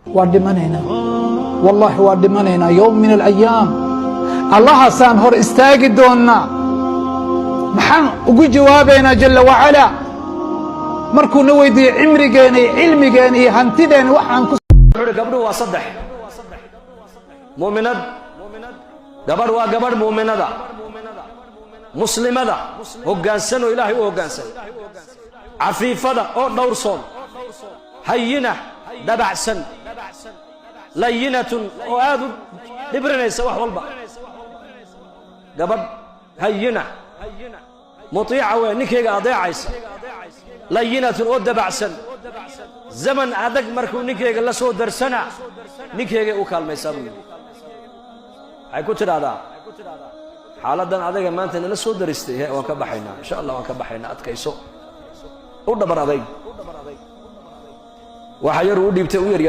وادمانينا والله وادمانينا يوم من الأيام الله سان هور استاجدونا محن ugu jawaabayna jalla wa ala markuu na weydiiyay cimrigeena cilmigeena iyo hantideena waxaan ku gabadhu waa saddex muuminad gabadhu waa gabadh muuminada muslimada hoggaansan oo ilaahay u hoggaansan cafiifada oo dhowrsoon hayina dabacsan layinatun oo aad u dhibrinaysa wax walba gabadh hayina mutiica waa ninkeyga adeecaysa layinatun oo dabacsan zaman adag markuu ninkeyga la soo darsana ninkeyga u kaalmaysaa buu ay ku tiraahdaa xaaladan adaga maanta nala soo daristay waan ka baxaynaa insha Allah waan ka baxaynaa adkayso u dhabar adag waxa yar u dhiibtay u yar